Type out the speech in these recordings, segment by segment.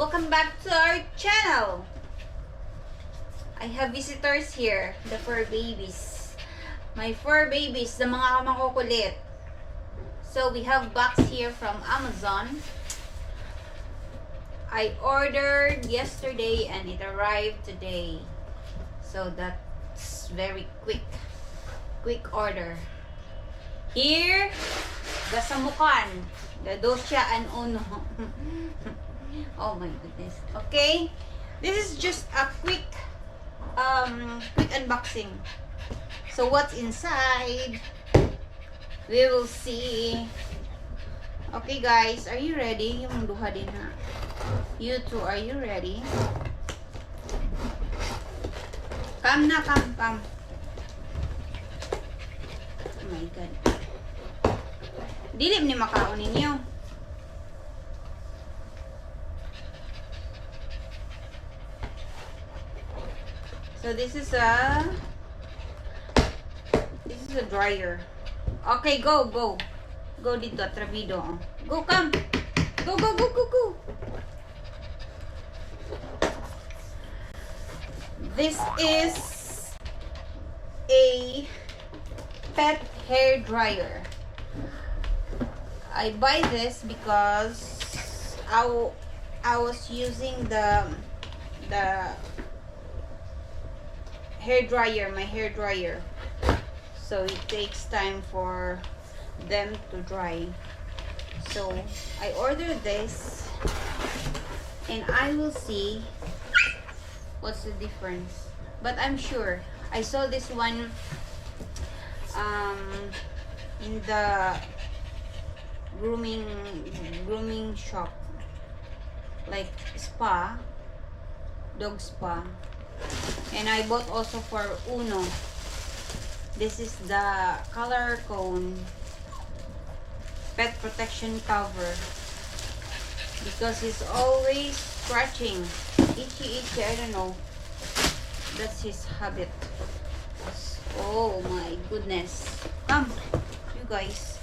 Welcome back to our channel. I have visitors here, the fur babies. My fur babies, the mga makukulit. So we have box here from Amazon. I ordered yesterday and it arrived today. So that's very quick order. Here, the samukan, the dosya and uno. Oh my goodness. Okay, this is just a quick unboxing. So what's inside? We will see. Okay guys, are you ready? Yung duha din ha. You two, are you ready? Come na, come. Oh my god. Dili ni makaon ninyo. So this is a dryer. Okay, go dito, trabido. Go, come. Go. This is a pet hair dryer. I buy this because I was using the hair dryer, my hair dryer. So it takes time for them to dry. So I ordered this and I will see what's the difference. But I'm sure I saw this one in the grooming shop, like spa, dog spa. And I bought also for Uno. This is the color cone pet protection cover, because it's always scratching, itchy, I don't know, that's his habit. Oh my goodness. Come, you guys.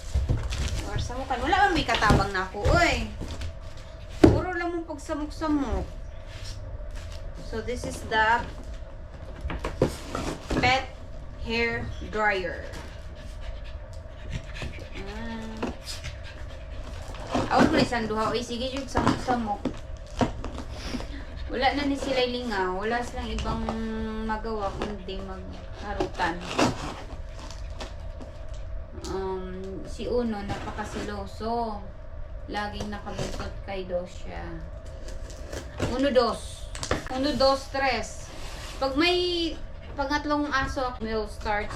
Or samukan. Wala bang may katabang na ako, oy. Puro lang mong pagsamok-samok. So this is the pet hair dryer. Awal ko na isang duha. Oy, sige yung samok-samok. Wala na ni sila lingaw. Wala silang ibang magawa kundi magharutan. Si Uno napakasiloso. Laging nakabuntot kay Dosya. 1, 2, 3. Pag may pangatlong aso, will start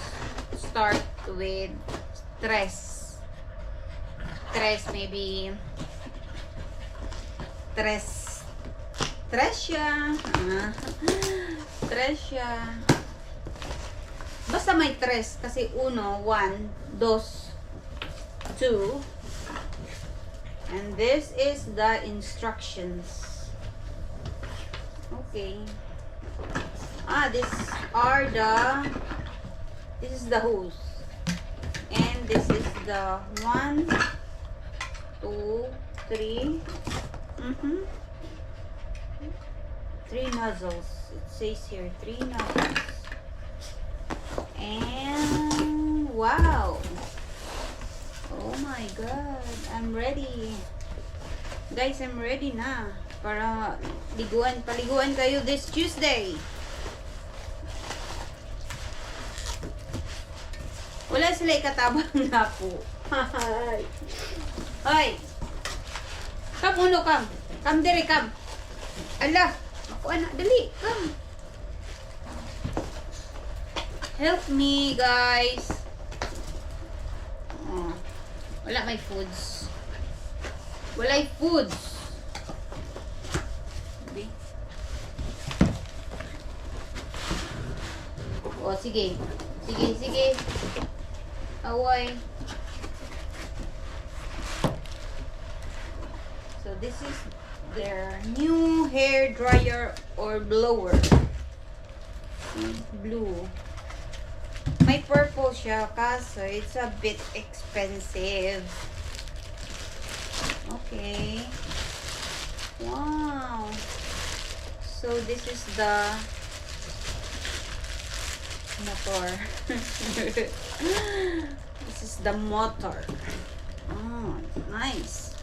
with 3. 3 maybe. 3 siya. 3 siya. Basta may 3 kasi 1, 2, 2. And this is the instructions. Okay. This is the hose. And this is the 1, 2, 3. 3 nozzles. It says here 3 nozzles. And wow. Oh my god. I'm ready. Guys, I'm ready na. Para paliguan kayo this Tuesday. Wala sila ikatabang na po. Hoy. Come, Uno, come. Come diri, come. Ala. Ako, anak, dali. Come. Help me, guys. Oh. Wala may foods. Walay foods. Oh, sige. Away. So this is their new hair dryer or blower. Blue. May purple siya kaso it's a bit expensive. Okay. Wow. So this is the motor. This is the motor. Oh, nice.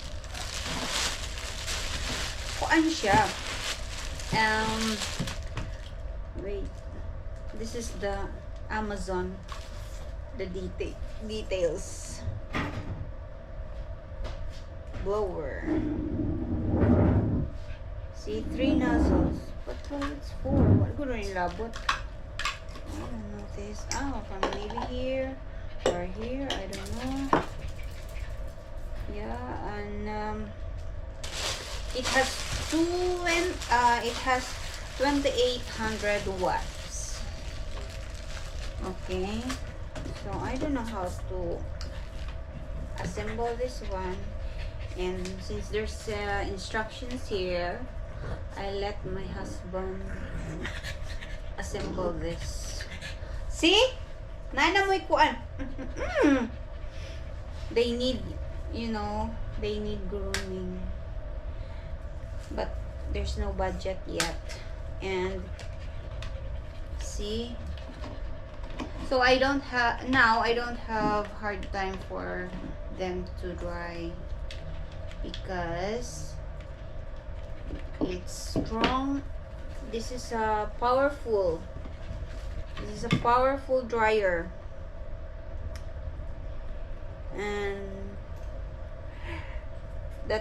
Kuan siya. Wait. This is the Amazon. The details. Blower. See, 3 nozzles. But how it's for? What good rin labot? I don't know this. Oh, from maybe here or here. I don't know. Yeah, and it has 2800 watts. Okay. So I don't know how to assemble this one, and since there's instructions here, I let my husband assemble this. See? Nana mo'y kuan. They need, they need grooming. But there's no budget yet. And see? So I don't have hard time for them to dry because it's strong. This is a powerful dryer, and the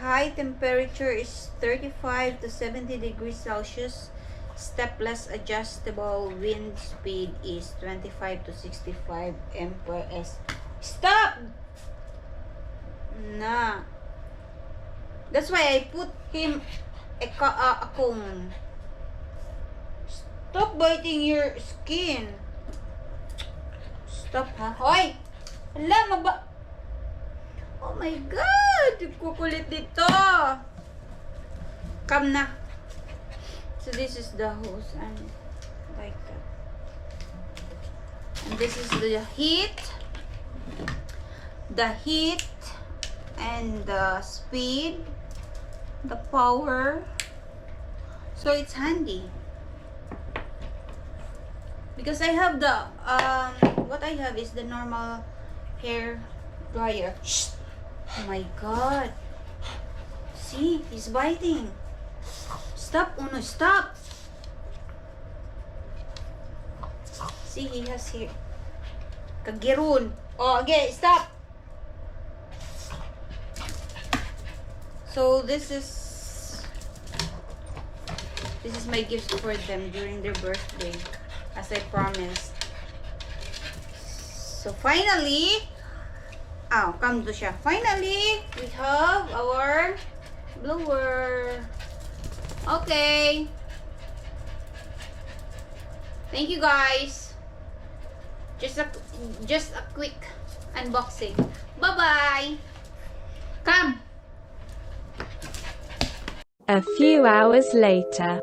high temperature is 35 to 70 degrees Celsius. Stepless adjustable wind speed is 25 to 65 mph. Stop! Nah. That's why I put him a comb. Stop biting your skin. Stop, ha? Hoy! Hala, oh my God! Kukulit dito. Come na. So this is the hose and like that. And this is the heat. The heat and the speed, the power. So it's handy. Because I have the what I have is the normal hair dryer. Shh. Oh my God. See, he's biting. Stop, Uno, stop. See, he has here. Kagirun. Oh, okay, stop. So this is my gift for them during their birthday, as I promised. So finally, come to siya. Finally, we have our blower. Okay. Thank you guys. Just a quick unboxing. Bye-bye. Come. A few hours later.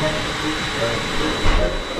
Sit down. Sit down.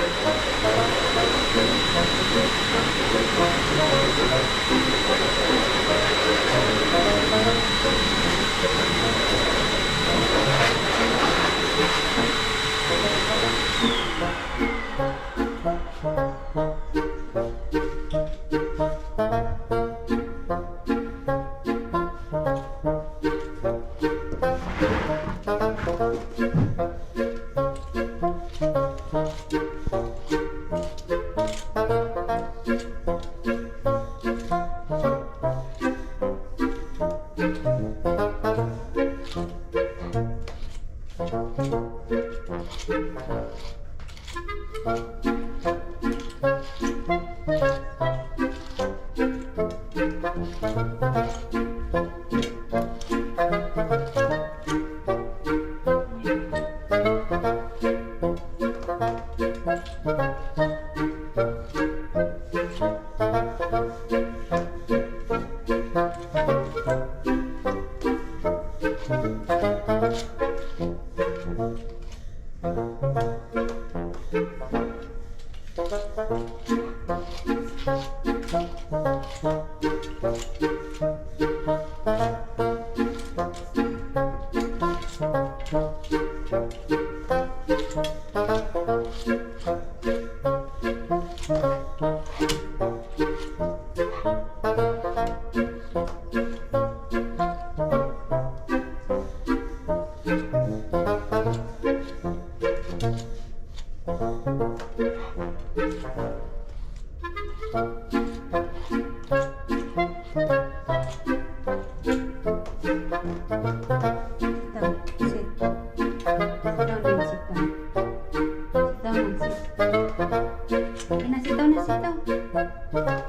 Sit down. Sit down.